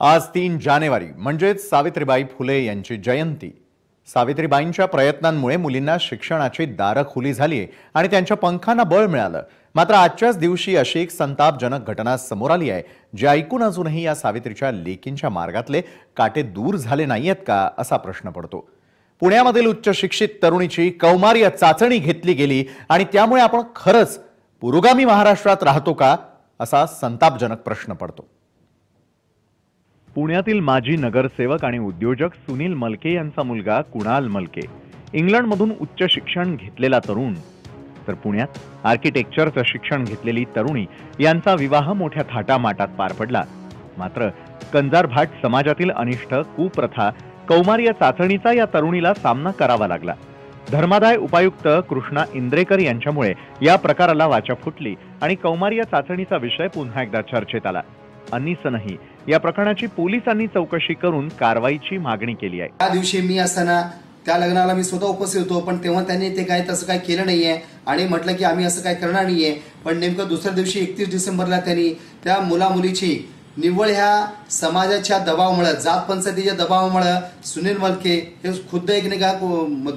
आज 3 जानेवारी म्हणजेच सावित्रीबाई फुले यांची जयंती। सावित्रीबाईंच्या प्रयत्नांमुळे मुलींना शिक्षणाची दारं खुली झाली आणि त्यांच्या पंखांना बळ मिळालं। मात्र आजच्याच दिवशी अशी एक संतापजनक घटना समोर आली आहे, जे ऐकून अजूनही या सावित्रीच्या लेकींच्या मार्गातले काटे दूर झाले नाहीयेत का असा प्रश्न पडतो। पुण्यामधील उच्च शिक्षित तरुणीची कौमार्य चाचणी घेतली गेली आणि त्यामुळे आपण खरंच पुरोगामी महाराष्ट्रात राहतो का असा संतापजनक प्रश्न पडतो। पुण्यातील माजी नगरसेवक आणि उद्योजक सुनील मलके यांचा मुलगा कुणाल मलके इंग्लंडमधून उच्च शिक्षण घेतलेला तरुण, तर पुण्यात आर्किटेक्चरचं शिक्षण घेतलेली तरुणी यांचा विवाह मोठ्या थाटामाटात पार पडला। मात्र कंजारभाट समाजातील अनिष्ट कुप्रथा कौमार्य चाचणीचा या तरुणीला सामना करावा लागला। धर्मादाय उपायुक्त कृष्णा इंद्रेकर यांच्यामुळे या प्रकाराला वाचा फुटली आणि कौमार्य चाचणीचा विषय पुन्हा एकदा चर्चेत आला। अनिसनही या प्रकरणाची पोलिसांनी चौकशी करून कारवाईची मागणी केली आहे। त्या दिवशी मी असताना त्या लग्नाला मी स्वतः उपस्थित होतो, पण तेव्हा त्यांनी ते काय तसं काय केलं नाहीये आणि म्हटलं की आम्ही असं काय करणार नाहीये। पण नेमकं दुसऱ्या दिवशी 31 डिसेंबरला त्यांनी त्या मुलामुलीची निव्वळ ह्या समाजाच्या दबावामुळे, जात पंचायतीच्या दबावामुळे सुनील मलके हे खुद्द एक नाही का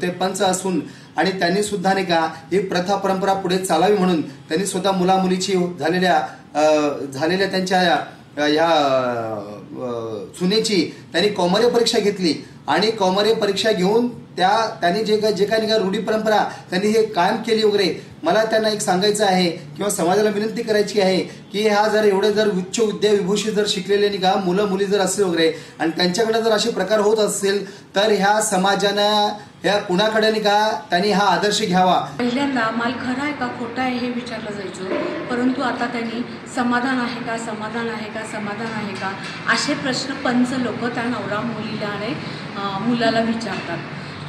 ते पंच असून आणि त्यांनी सुद्धा नाही का ही प्रथा परंपरा पुढे चालावी म्हणून त्यांनी स्वतः मुलामुलीची झालेल्या त्यांच्या ह्या सुनेची त्यांनी कौमार्य परीक्षा घेतली आणि कौमार्य परीक्षा घेऊन त्यांनी जे काय नाही का रूढी परंपरा त्यांनी हे कायम केली वगैरे। मला त्यांना एक सांगायचं आहे किंवा समाजाला विनंती करायची आहे की ह्या जर एवढे जर उच्च विद्याविभूषित जर शिकलेले नाही का मुलं मुली जर असले वगैरे आणि त्यांच्याकडे जर असे प्रकार होत असेल तर ह्या समाजानं ह्या कुणाकडे नाही का त्यांनी हा आदर्श घ्यावा। पहिल्यांदा माल खरा आहे का खोटा आहे हे विचारलं जायचं, परंतु आता त्यांनी समाधान आहे का समाधान आहे का समाधान आहे का असे प्रश्न पंच लोक त्या नवरा मुलीला आणि मुलाला विचारतात।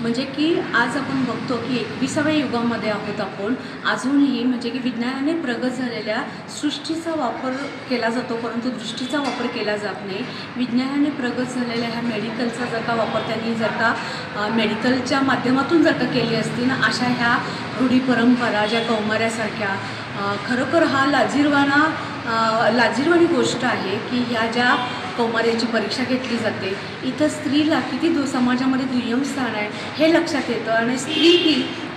म्हणजे की आज आपण बघतो की 21व्या युगामध्ये आहोत आपण, अजूनही म्हणजे की विज्ञानाने प्रगत झालेल्या सृष्टीचा वापर केला जातो, परंतु दृष्टीचा वापर केला जात नाही। विज्ञानाने प्रगत झालेल्या ह्या मेडिकलचा जर का वापर त्यांनी जर का मेडिकलच्या माध्यमातून जर का केली असती ना, अशा ह्या रूढी परंपरा ज्या कौमार्यासारख्या खरोखर हा लाजिरवाणी गोष्ट आहे की ह्या ज्या कौमार्याची परीक्षा घेतली जाते, इथं स्त्रीला किती समाजामध्ये दुय्यम स्थान आहे हे लक्षात येतं आणि स्त्री ही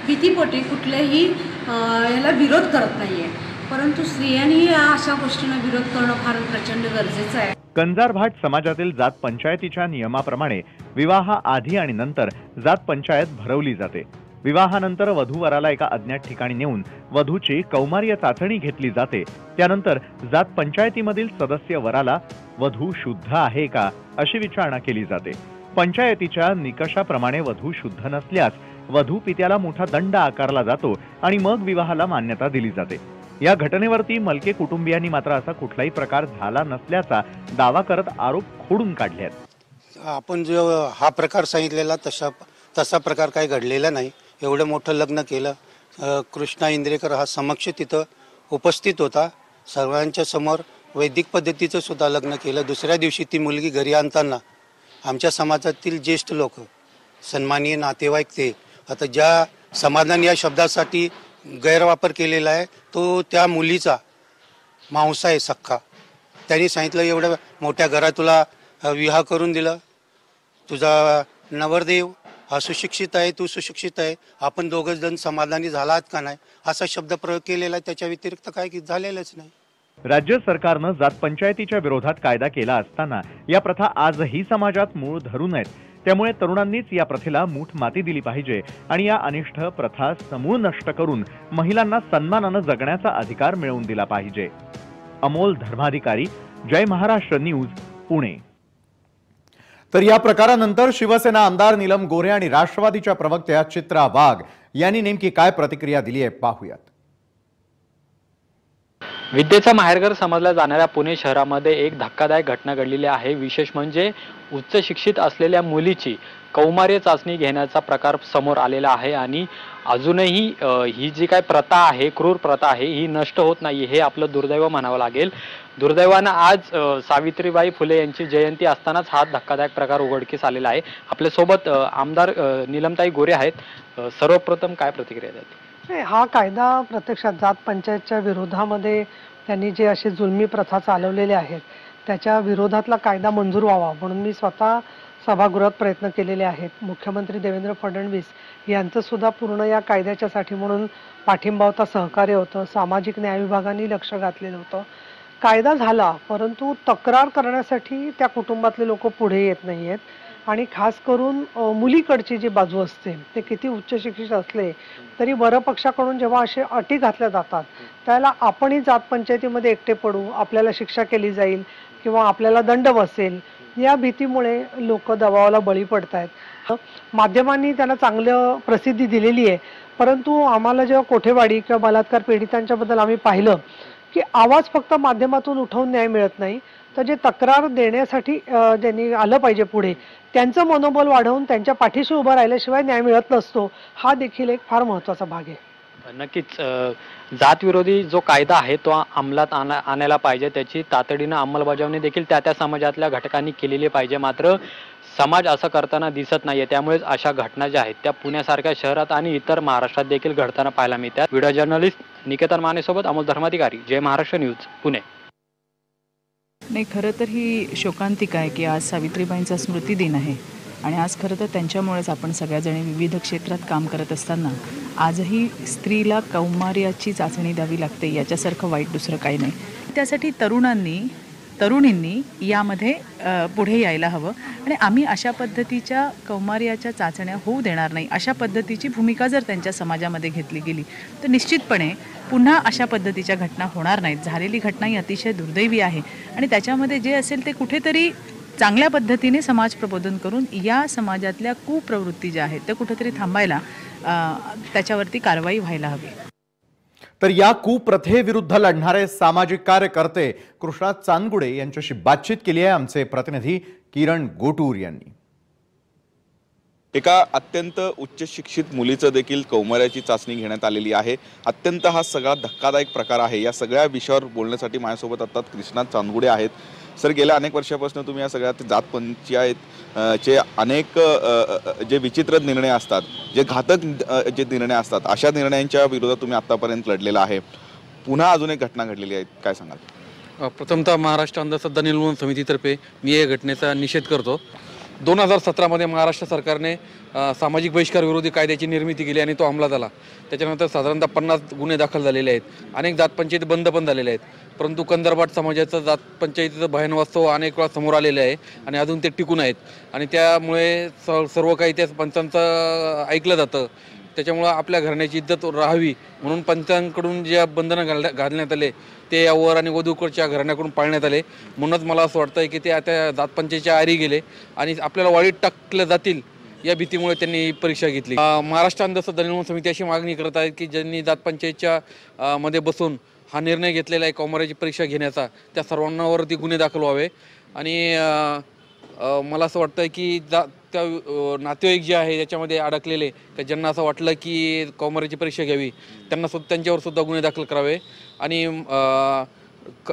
भीतीपोटी कुठल्याही याला विरोध करत नाहीये, परंतु स्त्रियांनी या अशा गोष्टींना विरोध करणं फार प्रचंड गरजेचं आहे। कंजारभाट समाजातील जात पंचायतीच्या नियमाप्रमाणे विवाहाआधी आणि नंतर जात पंचायत भरवली जाते। विवाहानंतर वधूवराला एका अज्ञात ठिकाणी नेऊन वधूची कौमार्य चाचणी घेतली जाते। त्यानंतर जात पंचायतीमधील सदस्य वराला वधू शुद्ध आहे का अशी विचारणा केली जाते। पंचायतीच्या निकषाप्रमाणे वधू शुद्ध नसल्यास वधू पित्याला मोठा दंड आकारला जातो आणि मग विवाहाला मान्यता दिली जाते। या घटनेवरती मलके कुटुंबियांनी मात्र असा कुठलाही प्रकार झाला नसल्याचा दावा करत आरोप खोडून काढले आहेत। आपण जो हा प्रकार सांगितलेला तसा प्रकार काही घडलेला नाही। एवढं मोठं लग्न केलं, कृष्णा इंद्रेकर हा समक्ष तिथं उपस्थित होता, सर्वांच्या समोर वैदिक पद्धतीचं सुद्धा लग्न केलं। दुसऱ्या दिवशी ती मुलगी घरी आणताना आमच्या समाजातील ज्येष्ठ लोक, सन्माननीय नातेवाईक, ते आता ज्या समाधान या शब्दासाठी गैरवापर केलेला आहे तो त्या मुलीचा मावसा आहे सख्खा। त्यांनी सांगितलं एवढ्या मोठ्या घरात तुला विवाह करून दिलं, तुझा नवरदेव हा सुशिक्षित आहे, तू सुशिक्षित आहे, आपण दोघं जण समाधानी झालात का नाही असा शब्द प्रयोग केलेला आहे, त्याच्या व्यतिरिक्त काही झालेलंच नाही। राज्य सरकारनं जात पंचायतीच्या विरोधात कायदा केला असताना या प्रथा आजही समाजात मूळ धरून आहेत। त्यामुळे तरुणांनीच या प्रथेला मूठ माती दिली पाहिजे आणि या अनिष्ट प्रथा समूळ नष्ट करून महिलांना सन्मानानं जगण्याचा अधिकार मिळवून दिला पाहिजे। अमोल धर्माधिकारी, जय महाराष्ट्र न्यूज, पुणे। तर या प्रकारानंतर शिवसेना आमदार नीलम गोऱ्हे आणि राष्ट्रवादीच्या प्रवक्त्या चित्रा वाघ यांनी नेमकी काय प्रतिक्रिया दिली आहे पाहूयात। विद्येचा माहेरघर समजल्या जाणाऱ्या पुणे शहरामध्ये एक धक्कादायक घटना घडलेली आहे। विशेष म्हणजे उच्च शिक्षित असलेल्या मुलीची कौमार्य चाचणी घेण्याचा प्रकार समोर आलेला आहे आणि अजूनही ही जी काय प्रथा आहे, क्रूर प्रथा आहे, ही नष्ट होत नाही, हे आपलं दुर्दैव म्हणावं लागेल। दुर्दैवानं आज सावित्रीबाई फुले यांची जयंती असतानाच हा धक्कादायक प्रकार उघडकीस आलेला आहे। आपल्यासोबत आमदार नीलमताई गोरे आहेत। सर्वप्रथम काय प्रतिक्रिया द्याल? हा कायदा प्रत्यक्षात जात पंचायतच्या विरोधामध्ये त्यांनी जे असे जुलमी प्रथा चालवलेले आहेत त्याच्या विरोधातला कायदा मंजूर व्हावा म्हणून मी स्वतः सभागृहात प्रयत्न केलेले आहेत. मुख्यमंत्री देवेंद्र फडणवीस यांचं सुद्धा पूर्ण या कायद्याच्यासाठी म्हणून पाठिंबा होता, सहकार्य होतं. सामाजिक न्याय विभागाने लक्ष घातलेलं होतं. कायदा झाला, परंतु तक्रार करण्यासाठी त्या कुटुंबातले लोक पुढे येत नाही आहेत. आणि खास करून मुलीकडची जी बाजू असते, ते किती उच्च शिक्षित असले तरी वरपक्षाकडून जेव्हा असे अटी घातल्या जातात त्याला आपणही जात पंचायतीमध्ये एकटे पडू, आपल्याला शिक्षा केली जाईल किंवा आपल्याला दंड बसेल, या भीतीमुळे लोक दबावाला बळी पडत आहेत. माध्यमांनी त्यांना चांगलं प्रसिद्धी दिलेली आहे, परंतु आम्हाला जेव्हा कोठेवाडी किंवा बलात्कार पीडितांच्याबद्दल आम्ही पाहिलं की आवाज फक्त माध्यमातून उठवून न्याय मिळत नाही, तर जे तक्रार देण्यासाठी ज्यांनी आलं पाहिजे पुढे, त्यांचं मनोबल वाढवून त्यांच्या पाठीशी उभं राहिल्याशिवाय न्याय मिळत नसतो. हा देखील एक फार महत्त्वाचा भाग आहे. नक्कीच जातविरोधी जो कायदा आहे तो अंमलात आणायला पाहिजे. त्याची तातडीनं अंमलबजावणी देखील त्या समाजातल्या घटकांनी केलेली पाहिजे. मात्र समाज असं करताना दिसत नाहीये. त्यामुळेच अशा घटना ज्या आहेत त्या पुण्यासारख्या शहरात आणि इतर महाराष्ट्रात देखील घडताना पाहायला मिळतात. व्हिडिओ जर्नलिस्ट निकेतन मानेसोबत अमोल धर्माधिकारी, जय महाराष्ट्र न्यूज, पुणे. नाही, खरं तर ही शोकांतिका आहे की आज सावित्रीबाईंचा स्मृती दिन आहे आणि आज खरं तर त्यांच्यामुळेच आपण सगळ्याजणी विविध क्षेत्रात काम करत असताना आजही स्त्रीला कौमार्याची चाचणी द्यावी लागते, याच्यासारखं वाईट दुसरं काही नाही. त्यासाठी तरुणींनी यामध्ये पुढे यायला हवं आणि आम्ही अशा पद्धतीच्या कौमार्याच्या चाचण्या होऊ देणार नाही. अशा पद्धतीची भूमिका जर त्यांच्या समाजामध्ये घेतली गेली तर निश्चितपणे पुन्हा अशा पद्धतीच्या घटना होणार नाहीत. झालेली घटना ही अतिशय दुर्दैवी आहे आणि त्याच्यामध्ये जे असेल ते कुठेतरी चांगल्या पद्धतीने समाज प्रबोधन करून या समाजातल्या कुप्रवृत्ती ज्या आहेत त्या कुठेतरी थांबायला त्याच्यावरती कारवाई व्हायला हवी. तर या कुप्रथेविरुद्ध लढणारे सामाजिक कार्यकर्ते कृष्णा चांदगुडे यांच्याशी बातचीत केली आहे आमचे प्रतिनिधी किरण गोटूर यांनी. एका अत्यंत उच्च शिक्षित मुलीचं देखील कौमार्याची चाचणी घेण्यात आलेली आहे. अत्यंत हा सगळा धक्कादायक प्रकार आहे. या सगळ्या विषयावर बोलण्यासाठी माझ्यासोबत आता कृष्णा चांदगुडे आहेत. सर, गेल्या अनेक वर्षापासून तुम्ही या सगळ्या जात पंचायत चे अनेक जे विचित्र निर्णय असतात, जे घातक जे निर्णय असतात, अशा निर्णयांच्या विरोधात तुम्ही आतापर्यंत लढलेला आहे. पुन्हा अजून एक घटना घडलेली आहे, काय सांगाल? प्रथमतः महाराष्ट्र अंधश्रद्धा निर्मूलन समितीतर्फे मी या घटनेचा निषेध करतो. 2017 महाराष्ट्र सरकारने सामाजिक बहिष्कार विरोधी कायद्याची निर्मिती केली आणि तो अंमलात आला. त्याच्यानंतर साधारणतः 50 गुन्हे दाखल झालेले आहेत. अनेक जात पंचायती बंद पण झालेल्या आहेत. परंतु कंदरबाट समाजाचं जात पंचायतीचं भयान वास्तव अनेक वेळा समोर आलेलं आहे आणि अजून ते टिकून आहेत आणि त्यामुळे सर्व काही त्या पंचांचं ऐकलं जातं. त्याच्यामुळं आपल्या घराण्याची इज्जत राहावी म्हणून पंचांकडून ज्या बंधनं घालण्यात आले ते या वर आणि वधूकडच्या घराण्याकडून पाळण्यात आले. म्हणूनच मला असं वाटतं की ते आता जात पंचायतीच्या आरी गेले आणि आपल्याला वाळीत टाकले जातील या भीतीमुळे त्यांनी परीक्षा घेतली. महाराष्ट्र अंधश्रद्धा निर्मूलन समिती अशी मागणी करत आहे की ज्यांनी जात पंचायतच्या मध्ये बसून हा निर्णय घेतलेला आहे कौमार्याची परीक्षा घेण्याचा, त्या सर्वांवरती गुन्हे दाखल व्हावे आणि मला असं वाटतं की त्या नातेवाईक जे आहे याच्यामध्ये अडकलेले का ज्यांना असं वाटलं की कौमार्याची परीक्षा घ्यावी त्यांच्यावर सुद्धा गुन्हे दाखल करावे आणि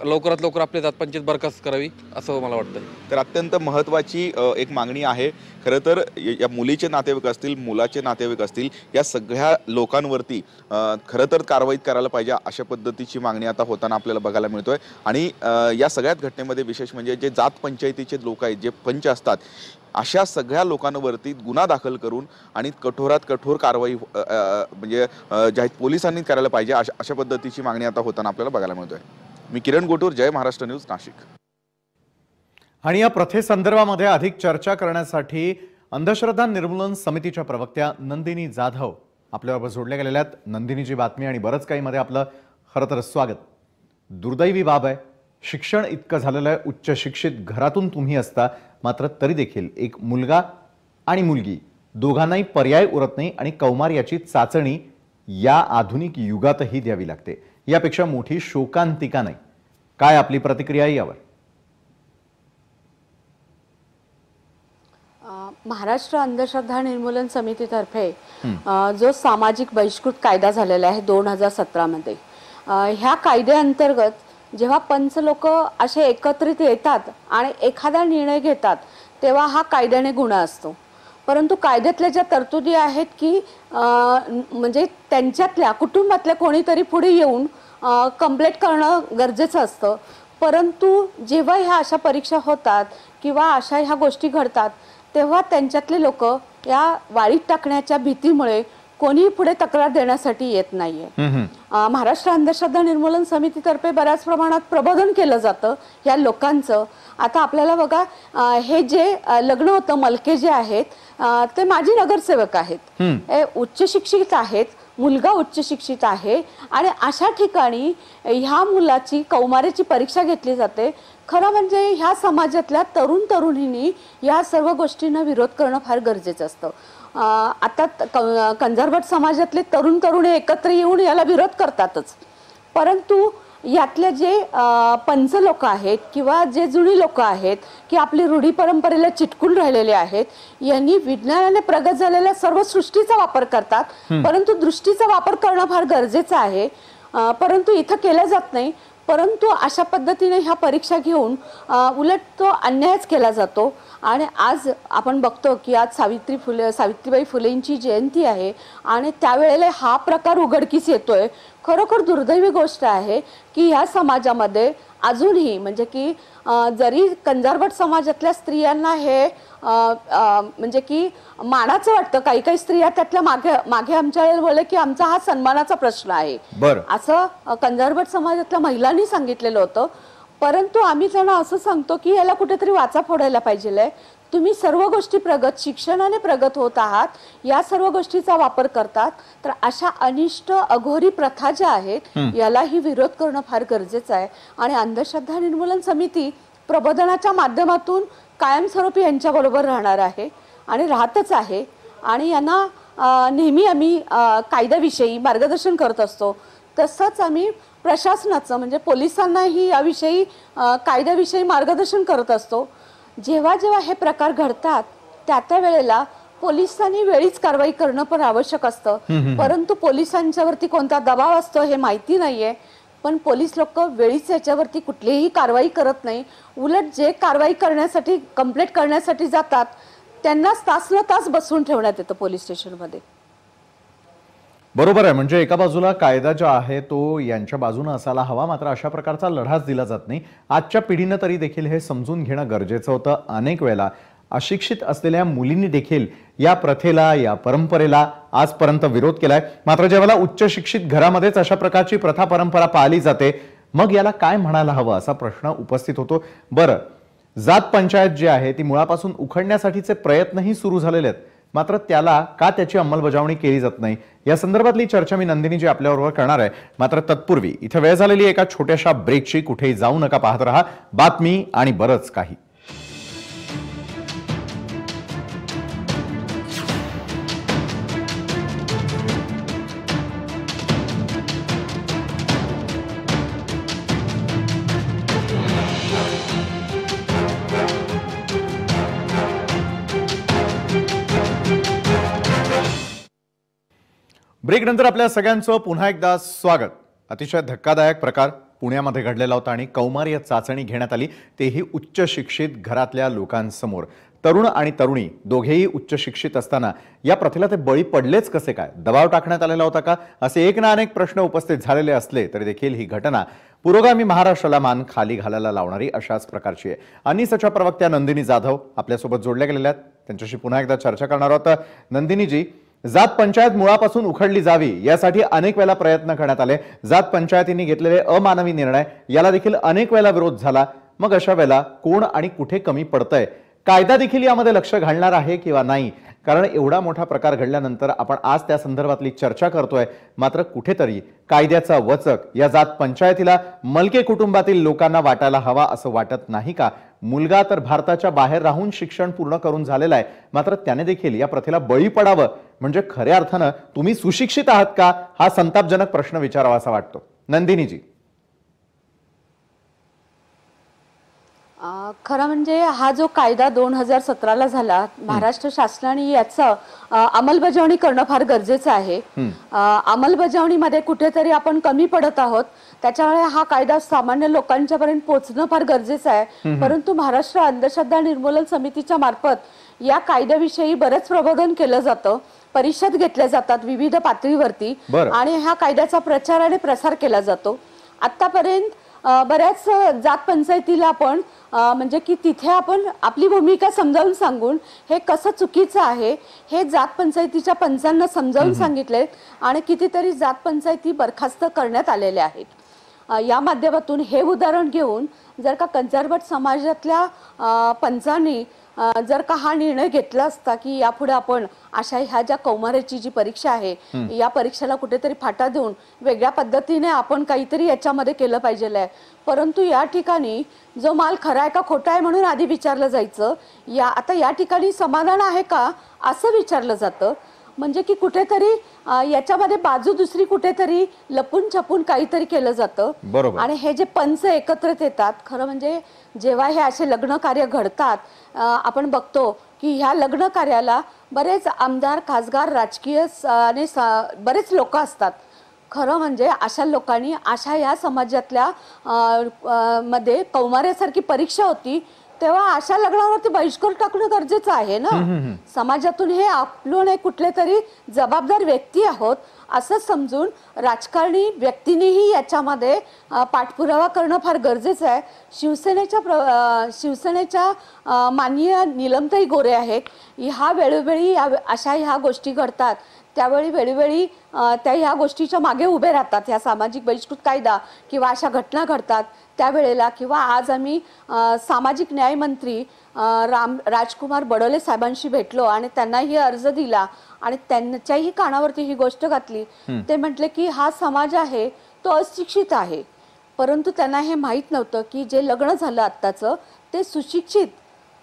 लवकरात लवकर आपल्या जात पंचायत बरखास्त करावी असं मला वाटतं. तर अत्यंत महत्त्वाची एक मागणी आहे. खरं तर या मुलीचे नातेवाईक असतील, मुलाचे नातेवाईक असतील, या सगळ्या लोकांवरती खरं तर कारवाई करायला पाहिजे अशा पद्धतीची मागणी आता होताना आपल्याला बघायला मिळतोय. आणि या सगळ्यात घटनेमध्ये विशेष म्हणजे जे जात पंचायतीचे लोक आहेत, जे पंच असतात, अशा सगळ्या लोकांवरती गुन्हा दाखल करून आणि कठोरात कठोर कारवाई म्हणजे ज्या पोलिसांनी करायला पाहिजे अशा पद्धतीची मागणी आता होताना आपल्याला बघायला मिळतोय. मी किरण गोटूर, जय महाराष्ट्र न्यूज, नाशिक. आणि या प्रथेसंदर्भामध्ये अधिक चर्चा करण्यासाठी अंधश्रद्धा निर्मूलन समितीच्या प्रवक्त्या नंदिनी जाधव आपल्याबरोबर जोडल्या गेलेल्या आहेत. नंदिनीची बातमी आणि बरंच काही मध्ये आपलं खरं तर स्वागत. दुर्दैवी बाब आहे, शिक्षण इतकं झालेलं आहे, उच्च शिक्षित घरातून तुम्ही असता, मात्र तरी देखील एक मुलगा आणि मुलगी दोघांनाही पर्याय उरत नाही आणि कौमार्याची चाचणी या आधुनिक युगातही द्यावी लागते. यापेक्षा मोठी शोकांतिका नाही. काय आपली प्रतिक्रिया यावर? महाराष्ट्र अंधश्रद्धा निर्मूलन समितीतर्फे जो सामाजिक बहिष्कृत कायदा झालेला आहे 2017 मध्ये, ह्या कायद्याअंतर्गत जेव्हा पंच लोक असे एकत्रित येतात आणि एखादा निर्णय घेतात तेव्हा हा कायद्याने गुन्हा असतो. परंतु कायद्यातल्या ज्या तरतुदी आहेत की म्हणजे त्यांच्यातल्या कुटुंबातल्या कोणीतरी पुढे येऊन कंप्लेंट करणं गरजेचं असतं. परंतु जेव्हा ह्या अशा परीक्षा होतात किंवा अशा ह्या गोष्टी घडतात तेव्हा त्यांच्यातले लोक या वाळीत टाकण्याच्या भीतीमुळे कोणीही पुढे तक्रार देण्यासाठी येत नाहीये. महाराष्ट्र अंधश्रद्धा निर्मूलन समितीतर्फे बऱ्याच प्रमाणात प्रबोधन केलं जातं या लोकांचं. आता आपल्याला बघा, हे जे लग्न होतं मलके जे आहेत ते माजी नगरसेवक आहेत, उच्च शिक्षित आहेत, मुलगा उच्च शिक्षित आहे आणि अशा ठिकाणी ह्या मुलाची कौमार्याची परीक्षा घेतली जाते. खरं म्हणजे ह्या समाजातल्या तरुण तरुणींनी या सर्व गोष्टींना विरोध करणं फार गरजेचं असतं. आता कंजरभट समाजातले तरुण तरुणी एकत्र येऊन याला विरोध करतातच, परंतु यातले जे पंच लोक आहेत किंवा जे जुनी लोक आहेत की आपली रूढी परंपरेला चिटकून राहिलेले आहेत, यांनी विज्ञानाने प्रगत झालेल्या सर्व सृष्टीचा वापर करतात, परंतु दृष्टीचा वापर करणं फार गरजेचं आहे. परंतु इथं केलं जात नाही. परंतु अशा पद्धतीने ह्या परीक्षा घेऊन उलट तो अन्यायच केला जातो. आणि आज आपण बघतो की आज सावित्रीबाई फुलेंची जयंती आहे आणि त्यावेळेला हा प्रकार उघडकीस येतोय. खरोखर दुर्दैवी गोष्ट आहे की ह्या समाजामध्ये अजूनही म्हणजे की जरी कंजारभट समाजातल्या स्त्रियांना हे म्हणजे की मानाचं वाटतं, काही काही स्त्रिया त्यातल्या मागे आमच्या बोलले की आमचा हा सन्मानाचा प्रश्न आहे असं कंजारभट समाजातल्या महिलांनी सांगितलेलं होतं. परंतु आम्ही त्यांना असं सांगतो की याला कुठेतरी वाचा फोडायला पाहिजे. तुम्ही सर्व गोष्टी प्रगत, शिक्षणाने प्रगत होत आहात, या सर्व गोष्टीचा वापर करतात, तर अशा अनिष्ट अघोरी प्रथा ज्या आहेत यालाही विरोध करणं फार गरजेचं आहे. आणि अंधश्रद्धा निर्मूलन समिती प्रबोधनाच्या माध्यमातून कायमस्वरूपी यांच्याबरोबर राहणार आहे आणि राहतच आहे. आणि यांना नेहमी आम्ही कायद्याविषयी मार्गदर्शन करत असतो. तसंच आम्ही प्रशासनाचं म्हणजे पोलिसांनाही याविषयी कायद्याविषयी मार्गदर्शन करत असतो. जेव्हा जेव्हा हे प्रकार घडतात त्या वेळेला पोलिसांनी वेळीच कारवाई करणं पण आवश्यक असतं, परंतु पोलिसांच्यावरती कोणता दबाव असतो हे माहिती नाहीये. पण पोलीस लोक वेळीच याच्यावरती कुठलीही कारवाई करत नाही. उलट जे कारवाई करण्यासाठी कंप्लेंट करण्यासाठी जातात त्यांनाच तास बसवून ठेवण्यात येतं पोलीस स्टेशनमध्ये. बरोबर आहे. म्हणजे एका बाजूला कायदा जो आहे तो यांच्या बाजूने असायला हवा, मात्र अशा प्रकारचा लढाच दिला जात नाही. आजच्या पिढीनं तरी देखील हे समजून घेणं गरजेचं होतं. अनेक वेळेला अशिक्षित असलेल्या मुलींनी देखील या प्रथेला, या परंपरेला आजपर्यंत विरोध केलाय. मात्र जेव्हा उच्च शिक्षित घरामध्येच अशा प्रकारची प्रथा परंपरा पाळली जाते, मग याला काय म्हणायला हवं असा प्रश्न उपस्थित होतो. बरं, जात पंचायत जी आहे ती मुळापासून उखडण्यासाठीचे प्रयत्नही सुरू झालेले आहेत, मात्र त्याला का त्याची अंमलबजावणी केली जात नाही या संदर्भातली चर्चा मी नंदिनी जी आपल्याबरोबर करणार आहे. मात्र तत्पूर्वी इथे वेळ झालेली एका छोट्याशा ब्रेकची. कुठेही जाऊ नका, पाहत रहा बातमी आणि बरंच काही. ब्रेक नंतर आपल्या सगळ्यांचं पुन्हा एकदा स्वागत. अतिशय धक्कादायक प्रकार पुण्यामध्ये घडलेला होता आणि कौमार्य चाचणी घेण्यात आली, तेही उच्च शिक्षित घरातल्या लोकांसमोर. तरुण आणि तरुणी दोघेही उच्च शिक्षित असताना या प्रथेला ते बळी पडलेच कसे काय? दबाव टाकण्यात आलेला होता का? असे एक ना अनेक प्रश्न उपस्थित झालेले असले तरी देखील ही घटना पुरोगामी महाराष्ट्राला मान खाली घालायला लावणारी अशाच प्रकारची आहे. अनिसच्या प्रवक्त्या नंदिनी जाधव आपल्यासोबत जोडल्या गेलेल्या आहेत. त्यांच्याशी पुन्हा एकदा चर्चा करणार आहोत. नंदिनीजी, जात पंचायत मुळापासून उखडली जावी यासाठी अनेक वेळा प्रयत्न करण्यात आले. जात पंचायतींनी घेतलेले अमानवी निर्णय याला देखील अनेक वेळा विरोध झाला. मग अशा वेळेला कोण आणि कुठे कमी पडतंय? कायदा देखील यामध्ये लक्ष घालणार आहे किंवा नाही? कारण एवढा मोठा प्रकार घडल्यानंतर आपण आज त्या संदर्भातली चर्चा करतोय, मात्र कुठेतरी कायद्याचा वचक या जात पंचायतीला मलके कुटुंबातील लोकांना वाटायला हवा असं वाटत नाही का? मुलगा तर भारताच्या बाहेर राहून शिक्षण पूर्ण करून झालेला आहे, मात्र त्याने देखील या प्रथेला बळी पडावं म्हणजे खऱ्या अर्थानं तुम्ही सुशिक्षित आहात का? हा संतापजनक प्रश्न विचारावा असा वाटतो. नंदिनीजी, खरं म्हणजे हा जो कायदा 2017ला झाला, महाराष्ट्र शासनाने याचं अंमलबजावणी करणं फार गरजेचं आहे. अंमलबजावणीमध्ये कुठेतरी आपण कमी पडत आहोत, त्याच्यामुळे हा कायदा सामान्य लोकांच्यापर्यंत पोहोचणं फार गरजेचं आहे. परंतु महाराष्ट्र अंधश्रद्धा निर्मूलन समितीच्या मार्फत या कायद्याविषयी बरेच प्रबोधन केलं जातं, परिषद घेतल्या जातात विविध पातळीवरती आणि ह्या कायद्याचा प्रचार आणि प्रसार केला जातो. आतापर्यंत बऱ्याच जात पंचायतीला आपण म्हणजे की तिथे आपण आपली भूमिका समजावून सांगून हे कसं चुकीचं आहे हे जात पंचायतीच्या पंचांना समजावून सांगितले आणि कितीतरी जात पंचायती बरखास्त करण्यात आलेल्या आहेत। या माध्यमातून हे उदाहरण घेऊन जर का कंजरवट समाजातल्या पंचांनी जर का हा निर्णय घेतला असता की यापुढे आपण अशा ह्या ज्या कौमार्याची जी परीक्षा आहे या परीक्षेला कुठेतरी फाटा देऊन वेगळ्या पद्धतीने आपण काहीतरी याच्यामध्ये केलं पाहिजे, परंतु या ठिकाणी जो माल खरा आहे का खोटा आहे म्हणून आधी विचारलं जायचं, आता या ठिकाणी समाधान आहे का असं विचारलं जातं। म्हणजे की कुठेतरी याच्यामध्ये बाजू दुसरी कुठेतरी लपून छपून काहीतरी केलं जातं आणि हे जे पंच एकत्रित येतात, खरं म्हणजे जेव्हा हे असे लग्न कार्य घडतात आपण बघतो की ह्या लग्न कार्याला बरेच आमदार खासदार राजकीय आणि बरेच लोक असतात। खरं म्हणजे अशा लोकांनी अशा या समाजातल्या मध्ये कौमार्यासारखी परीक्षा होती तेव्हा अशा लग्नावरती बहिष्कार टाकणं गरजेचं आहे ना। समाजातून हे आपलं कुठले तरी जबाबदार व्यक्ती आहोत असं समजून राजकारणी व्यक्तींनीही याच्यामध्ये पाठपुरावा करणं फार गरजेचं आहे। शिवसेनेच्या माननीय नीलमताई गोरे आहेत, ह्या वेळोवेळी अशा ह्या गोष्टी घडतात त्यावेळी वेळोवेळी त्या ह्या गोष्टीच्या मागे उभे राहतात। ह्या सामाजिक बहिष्कृत कायदा किंवा अशा घटना घडतात त्यावेळेला, किंवा आज आम्ही सामाजिक न्याय मंत्री राजकुमार बडोले साहेबांशी भेटलो आणि त्यांनाही अर्ज दिला आणि त्यांच्याही कानावरती ही गोष्ट घातली। ते म्हटले की हा समाज आहे तो अशिक्षित आहे, परंतु त्यांना हे माहीत नव्हतं की जे लग्न झालं आत्ताचं ते सुशिक्षित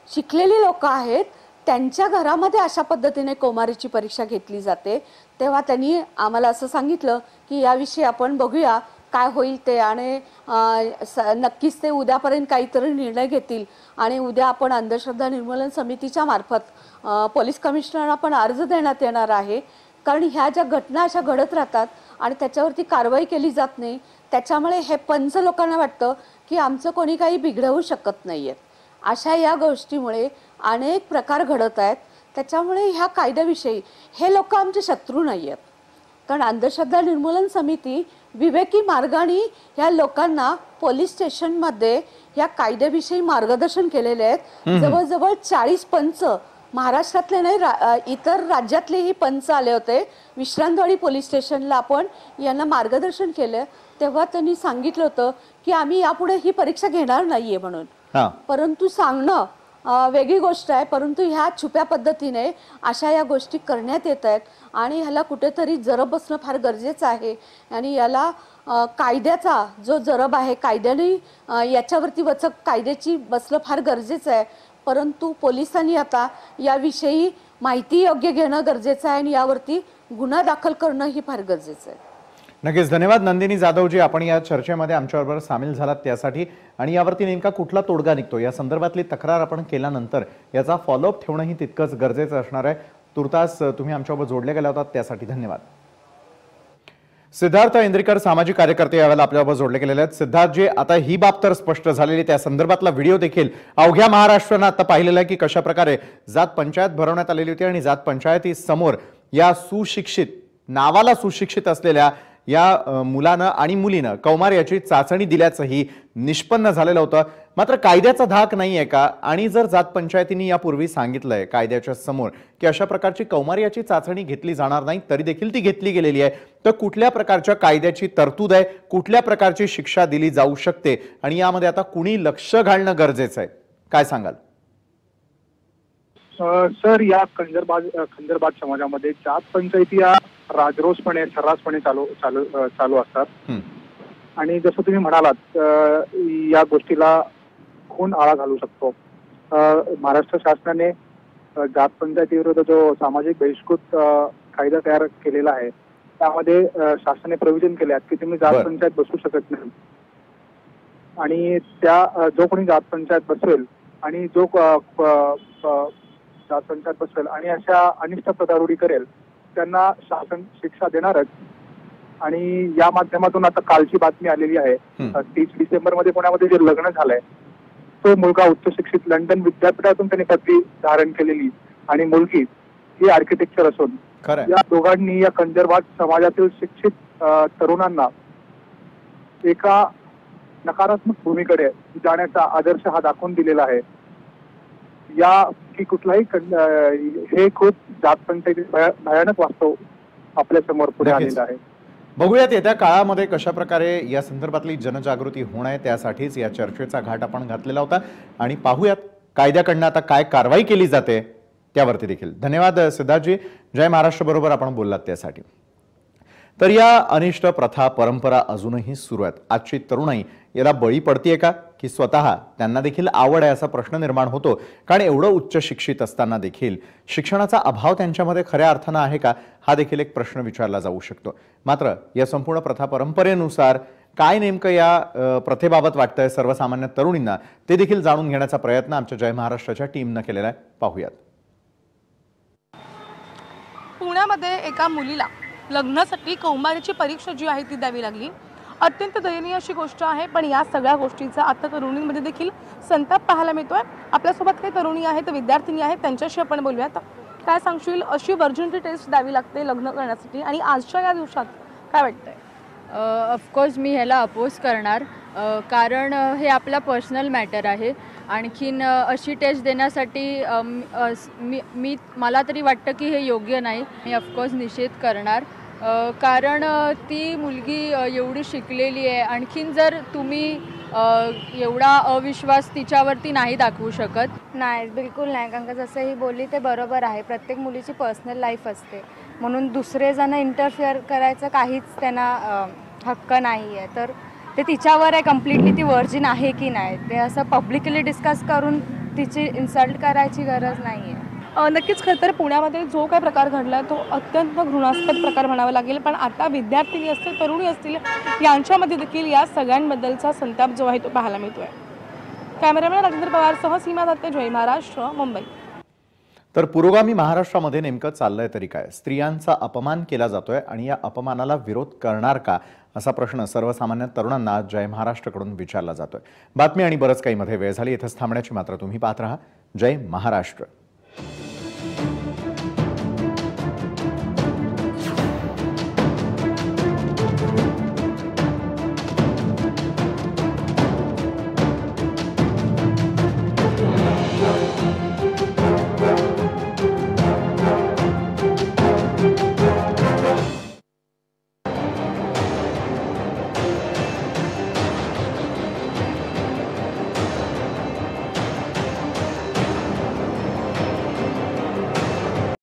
शिकलेली लोक आहेत, त्यांच्या घरामध्ये अशा पद्धतीने कौमारीची परीक्षा घेतली जाते। तेव्हा त्यांनी आम्हाला असं सांगितलं की याविषयी आपण बघूया काय होईल ते, आणि नक्कीच ते उद्यापर्यंत काहीतरी निर्णय घेतील आणि उद्या आपण अंधश्रद्धा निर्मूलन समितीच्या मार्फत पोलीस कमिशनरला पण अर्ज देण्यात येणार आहे, कारण ह्या ज्या घटना अशा घडत राहतात आणि त्याच्यावरती कारवाई केली जात नाही, त्याच्यामुळे हे पंच लोकांना वाटतं की आमचं कोणी काही बिघडवू शकत नाहीये। अशा या गोष्टीमुळे अनेक प्रकार घडत आहेत, त्याच्यामुळे ह्या कायद्याविषयी हे लोक आमचे शत्रू नाही आहेत, कारण अंधश्रद्धा निर्मूलन समिती विवेकी मार्गाने ह्या लोकांना पोलीस स्टेशनमध्ये या कायद्याविषयी मार्गदर्शन केलेले आहेत। जवळजवळ 40 पंच महाराष्ट्रातले नाही इतर राज्यातलेही पंच आले होते विश्रांतवाडी पोलीस स्टेशनला, आपण यांना मार्गदर्शन केलं तेव्हा त्यांनी सांगितलं होतं की आम्ही यापुढे ही परीक्षा घेणार नाहीये म्हणून, परंतु सांगणं वेगळी गोष्ट आहे, परंतु ह्या छुप्या पद्धतीने अशा या गोष्टी करण्यात येत आहेत आणि ह्याला कुठेतरी जरब बसणं फार गरजेचं आहे आणि याला कायद्याचा जो जरब आहे कायद्याने याच्यावरती वचक कायद्याची बसलं फार गरजेचं आहे, परंतु पोलिसांनी आता याविषयी माहिती योग्य घेणं गरजेचं आहे आणि यावरती गुन्हा दाखल करणं ही फार गरजेचं आहे। नक्कीच धन्यवाद नंदिनी जाधवजी, आपण या चर्चेमध्ये आमच्याबरोबर सामील झालात त्यासाठी, आणि यावरती नेमका कुठला तोडगा निघतो या संदर्भातली तक्रार आपण केल्यानंतर याचा फॉलोअप ठेवणंही तितकंच गरजेचं असणार आहे। तुर्तास तुम्ही आमच्याबरोबर जोडले गेला होतात त्यासाठी धन्यवाद। सिद्धार्थ इंद्रेकर सामाजिक कार्यकर्ते यावेळेला आपल्याबरोबर जोडले गेलेले आहेत। सिद्धार्थजी, आता ही बाब तर स्पष्ट झालेली, त्या संदर्भातला व्हिडिओ देखील अवघ्या महाराष्ट्रानं आता पाहिलेला आहे की कशा प्रकारे जात पंचायत भरवण्यात आलेली होती आणि जात पंचायती समोर या सुशिक्षित, नावाला सुशिक्षित असलेल्या या मुलानं आणि मुलीनं कौमार्याची चाचणी दिल्याचंही निष्पन्न झालेलं होतं। मात्र कायद्याचा धाक नाहीये का? आणि जर जात पंचायतींनी यापूर्वी सांगितलंय कायद्याच्या समोर की अशा प्रकारची कौमार्याची चाचणी घेतली जाणार नाही, तरी देखील ती घेतली गेलेली आहे, तर कुठल्या प्रकारच्या कायद्याची तरतूद आहे, कुठल्या प्रकारची शिक्षा दिली जाऊ शकते आणि यामध्ये आता कुणी लक्ष घालणं गरजेचं आहे, काय सांगाल? सर, या खंजरबाज समाजामध्ये जात पंचायती या राजरोसपणे सर्रासपणे चालू असतात आणि जसं तुम्ही म्हणालात या गोष्टीला खून आळा घालू शकतो। महाराष्ट्र शासनाने जात पंचायती विरुद्ध जो सामाजिक बहिष्कृत कायदा तयार केलेला आहे त्यामध्ये शासनाने प्रोव्हिजन केले आहेत की तुम्ही जात पंचायत बसवू शकत नाही आणि त्या जो कोणी जात पंचायत बसवेल आणि जो जात पंचायत बसवेल आणि अशा अनिष्ट प्रदारूढी करेल त्यांना शासन शिक्षा देणारच। आणि या माध्यमातून आता कालची बातमी आलेली आहे 30 डिसेंबरमध्ये पुण्यामध्ये जे लग्न झालंय तो मुलगा उच्च शिक्षित लंडन विद्यापीठातून त्यांनी पदवी धारण केलेली आणि मुलगी ही आर्किटेक्चर असून या दोघांनी या कंजरबाज समाजातील शिक्षित तरुणांना एका नकारात्मक भूमीकडे जाण्याचा आदर्श हा दाखवून दिलेला आहे. या की कुठलाही हे खूप जात पंचायती भयानक वास्तव आपल्या समोर पुढे आलेलं आहे. बघूयात येत्या काळामध्ये कशा प्रकारे या संदर्भातली जनजागृती होणार आहे. त्यासाठीच या चर्चेचा घाट आपण घातलेला होता आणि पाहूयात कायद्याकडनं आता काय कारवाई केली जाते त्यावरती देखील. धन्यवाद सिद्धार्थजी. जय महाराष्ट्र बरोबर आपण बोललात त्यासाठी. तर या अनिष्ट प्रथा परंपरा अजूनही सुरू आहेत. आजची तरुणाई याला बळी पडतीये का, की स्वतः त्यांना देखील आवड आहे असा प्रश्न निर्माण होतो. कारण एवढं उच्च शिक्षित असताना देखील शिक्षणाचा अभाव त्यांच्यामध्ये खऱ्या अर्थानं आहे का, हा देखील एक प्रश्न विचारला जाऊ शकतो. मात्र या संपूर्ण प्रथा परंपरेनुसार काय नेमकं या प्रथेबाबत वाटतंय सर्वसामान्य तरुणींना, ते देखील जाणून घेण्याचा प्रयत्न आमच्या जय महाराष्ट्राच्या टीमनं केलेला आहे. पाहूयात. पुण्यामध्ये एका मुलीला लग्नासाठी कौमारीची परीक्षा जी आहे ती द्यावी लागली. अत्यंत दयनीय अशी गोष्ट आहे. पण या सगळ्या गोष्टीचा आता तरुणींमध्ये देखील संताप पाहायला मिळतोय. आपल्यासोबत काही तरुणी आहेत, विद्यार्थिनी आहेत, त्यांच्याशी आपण बोलूयात. काय सांगशील, अशी व्हर्जिनिटी टेस्ट द्यावी लागते लग्न करण्यासाठी आणि आजच्या या दिवसात काय वाटतंय? ऑफकोर्स मी ह्याला अपोज करणार, कारण हे आपला पर्सनल मॅटर आहे. आणखीन अशी टेस्ट देण्यासाठी मला तरी वाटतं की हे योग्य नाही. मी ऑफकोर्स निषेध करणार, कारण ती मुलगी एवढी शिकलेली आहे. आणखीन जर तुम्ही एवढा अविश्वास तिच्यावरती नाही दाखवू शकत. नाही, बिलकुल नाही. कारण का जसं ही बोलली ते बरोबर आहे. प्रत्येक मुलीची पर्सनल लाईफ असते, म्हणून दुसरे जण इंटरफिअर करायचं काहीच त्यांना हक्क नाही आहे. तर ते तिच्यावर आहे कम्प्लिटली, ती व्हर्जिन आहे की नाही. ते असं पब्लिकली डिस्कस करून तिची इन्सल्ट करायची गरज नाही आहे. नक्कीच. खरं तर पुण्यामध्ये जो काय प्रकार घडला तो अत्यंत घृणास्पद प्रकार म्हणावा लागेल. पण आता विद्यार्थिनी असतील, तरुणी असतील, यांच्यामध्ये देखील या सगळ्यांबद्दलचा संताप जो आहे तो पाहायला मिळतोय. कॅमेरामॅन राजेंद्र पवारसह सीमा दत्ते, जय महाराष्ट्र, मुंबई. तर पुरोगामी महाराष्ट्रामध्ये नेमकं चाललंय तरी काय? स्त्रियांचा अपमान केला जातोय आणि या अपमानाला विरोध करणार का, असा प्रश्न सर्वसामान्य तरुणांना जय महाराष्ट्रकडून विचारला जातोय. बातमी आणि बरंच काही मध्ये वेळ झाली. इथंच थांबण्याची मात्र तुम्ही पाहत राहा जय महाराष्ट्र.